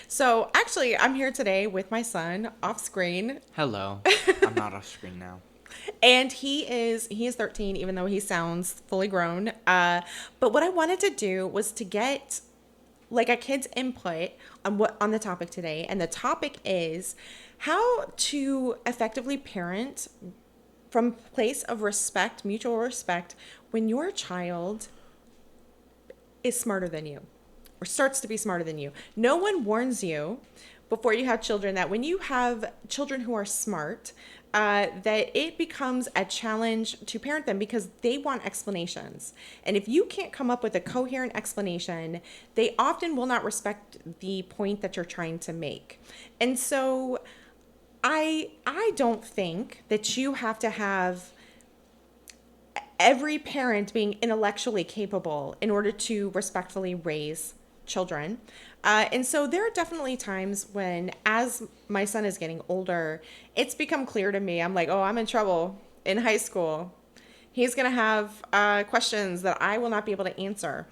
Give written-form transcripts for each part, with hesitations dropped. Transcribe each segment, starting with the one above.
So actually, I'm here today with my son off screen, Hello. I'm not off screen now. and he is 13, even though he sounds fully grown. But what I wanted to do was to get like a kid's input on the topic today, and the topic is how to effectively parent from a place of respect, mutual respect, when your child is smarter than you or starts to be smarter than you. No one warns you before you have children that when you have children who are smart, that it becomes a challenge to parent them because they want explanations. And if you can't come up with a coherent explanation, they often will not respect the point that you're trying to make. And so I don't think that you have to have every parent being intellectually capable in order to respectfully raise children. And so there are definitely times when, as my son is getting older, it's become clear to me. I'm like, oh, I'm in trouble in high school. He's going to have questions that I will not be able to answer.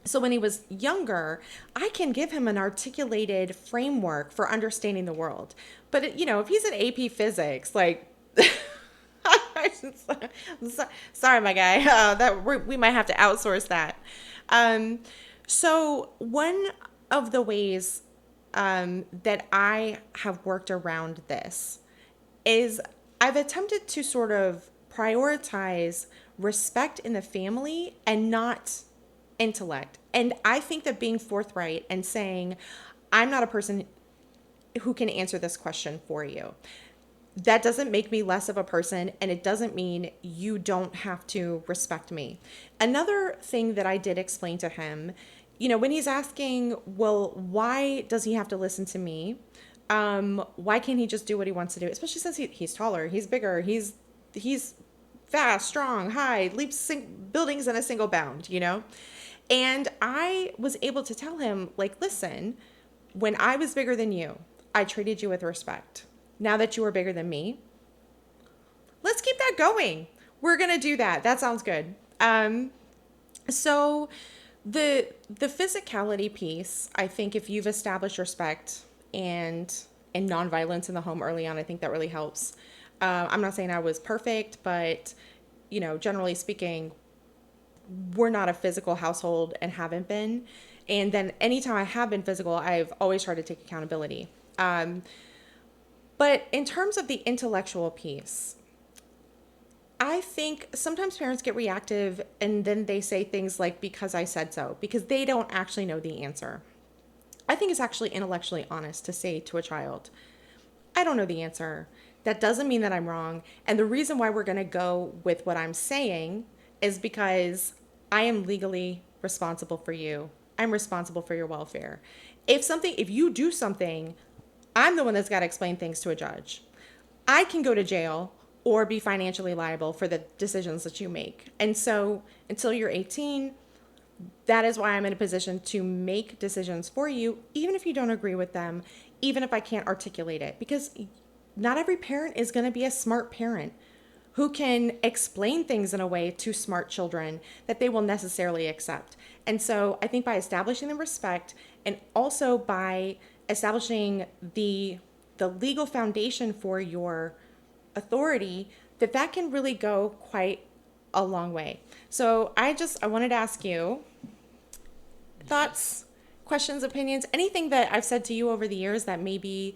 So when he was younger, I can give him an articulated framework for understanding the world. But, if he's in AP physics, like, sorry, my guy. We might have to outsource that. Um, so one of the ways that I have worked around this is I've attempted to sort of prioritize respect in the family and not intellect. And I think that being forthright and saying, I'm not a person who can answer this question for you, that doesn't make me less of a person, and it doesn't mean you don't have to respect me. Another thing that I did explain to him, when he's asking, well, why does he have to listen to me? Why can't he just do what he wants to do? Especially since he's taller, he's bigger, he's fast, strong, high, leaps buildings in a single bound. And I was able to tell him, like, listen, when I was bigger than you, I treated you with respect. Now that you are bigger than me, let's keep that going. We're gonna do that. That sounds good. So the physicality piece, I think, if you've established respect and nonviolence in the home early on, I think that really helps. I'm not saying I was perfect, but generally speaking, we're not a physical household and haven't been. And then anytime I have been physical, I've always tried to take accountability. But in terms of the intellectual piece, I think sometimes parents get reactive and then they say things like, because I said so, because they don't actually know the answer. I think it's actually intellectually honest to say to a child, I don't know the answer. That doesn't mean that I'm wrong. And the reason why we're going to go with what I'm saying is because I am legally responsible for you. I'm responsible for your welfare. If you do something, I'm the one that's got to explain things to a judge. I can go to jail or be financially liable for the decisions that you make. And so until you're 18, that is why I'm in a position to make decisions for you, even if you don't agree with them, even if I can't articulate it. Because not every parent is going to be a smart parent who can explain things in a way to smart children that they will necessarily accept. And so I think by establishing the respect and also by establishing the legal foundation for your authority, that can really go quite a long way. So I wanted to ask you thoughts, questions, opinions, anything that I've said to you over the years that maybe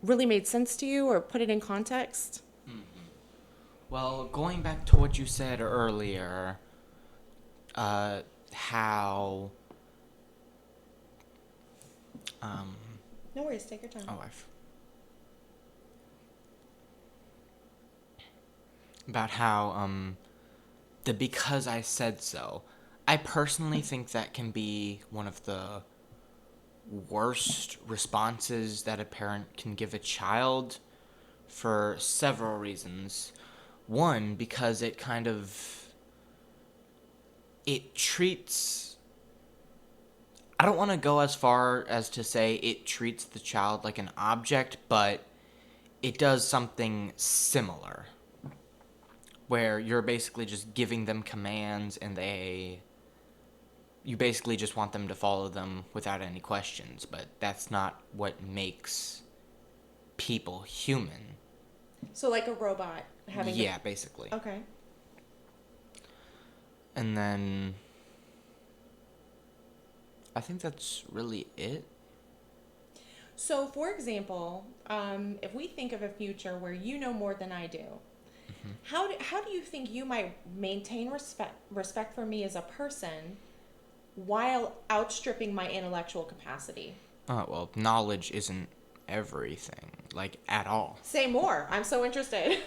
really made sense to you or put it in context. Well, going back to what you said earlier, how, No worries, take your time. oh, about how, the because I said so. I personally think that can be one of the worst responses that a parent can give a child for several reasons. One, because it treats, I don't want to go as far as to say it treats the child like an object, but it does something similar where you're basically just giving them commands and you basically just want them to follow them without any questions, but that's not what makes people human. So like a robot having to. Yeah, basically. Okay. And then I think that's really it. So, for example, if we think of a future where you know more than I do, how do you think you might maintain respect for me as a person while outstripping my intellectual capacity? Oh, well, knowledge isn't everything, like, at all. Say more. I'm so interested.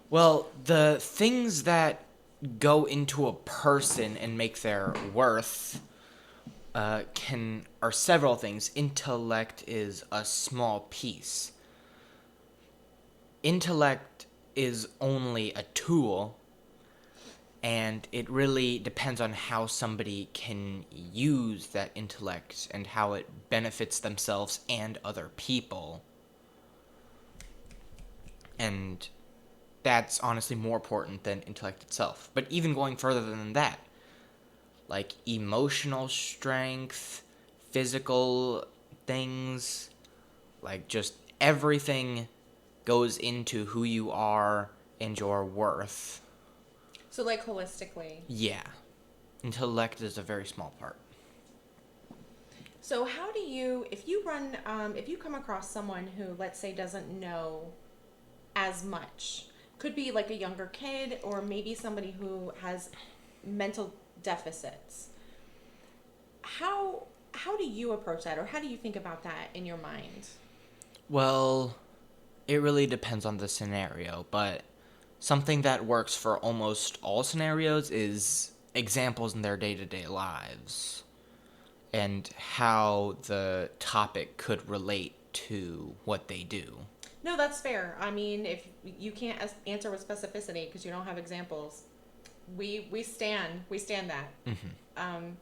Well, the things that go into a person and make their worth can are several things. Intellect is a small piece. Intellect is only a tool, and it really depends on how somebody can use that intellect and how it benefits themselves and other people. And that's honestly more important than intellect itself. But even going further than that, like emotional strength, physical things, like just everything goes into who you are and your worth. So, like holistically. Yeah. Intellect is a very small part. So, how do you, if you come across someone who, let's say, doesn't know as much, could be like a younger kid or maybe somebody who has mental deficits, how do you approach that, or how do you think about that in your mind? Well, it really depends on the scenario, but something that works for almost all scenarios is examples in their day-to-day lives and how the topic could relate to what they do. No, that's fair. I mean, if you can't answer with specificity because you don't have examples, we stand that. Um,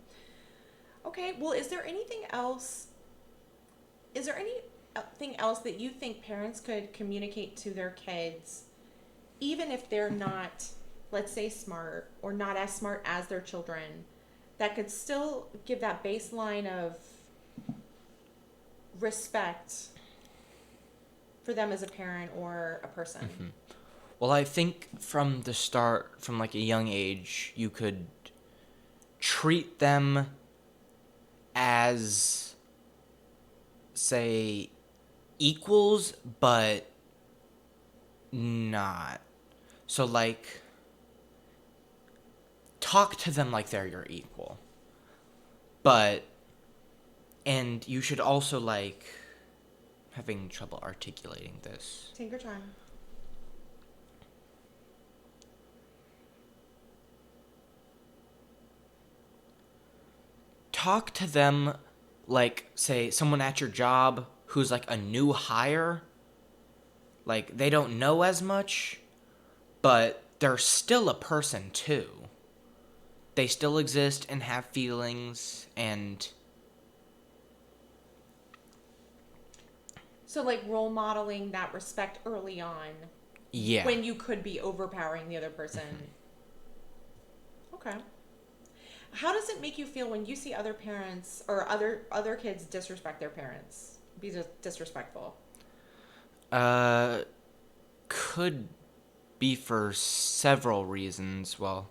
okay. Well, is there anything else? Is there anything else that you think parents could communicate to their kids, even if they're not, let's say, smart or not as smart as their children, that could still give that baseline of respect for them as a parent or a person? Well, I think from the start, from like a young age, you could treat them as, say, equals, but not. So, like, talk to them like they're your equal. But, and you should also, like, having trouble articulating this. Take your time. Talk to them like, say, someone at your job who's like a new hire. Like, they don't know as much, but they're still a person too. They still exist and have feelings, and So, like role modeling that respect early on yeah. when you could be overpowering the other person. Okay. How does it make you feel when you see other parents or other kids disrespect their parents? Be disrespectful. Uh, could be for several reasons. Well,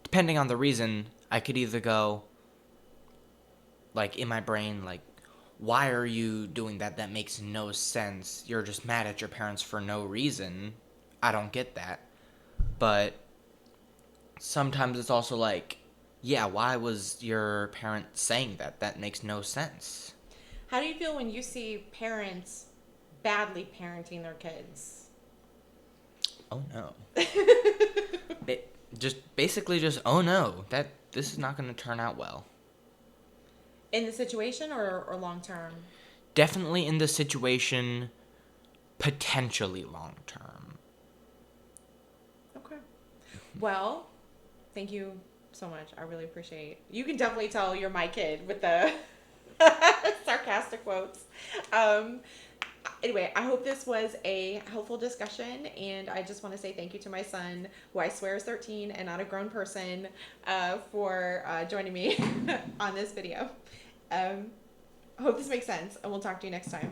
depending on the reason, I could either go, like, in my brain, like, why are you doing that? That makes no sense. You're just mad at your parents for no reason. I don't get that. But sometimes it's also like, yeah, why was your parent saying that? That makes no sense. How do you feel when you see parents badly parenting their kids? Oh no. Basically just oh no, that this is not going to turn out well. In the situation or long term? Definitely in the situation, potentially long term. Okay. Well, thank you so much. I really appreciate. You can definitely tell you're my kid with the sarcastic quotes. Um, Anyway, I hope this was a helpful discussion, and I just want to say thank you to my son, who I swear is 13 and not a grown person, for joining me on this video. I hope this makes sense, and we'll talk to you next time.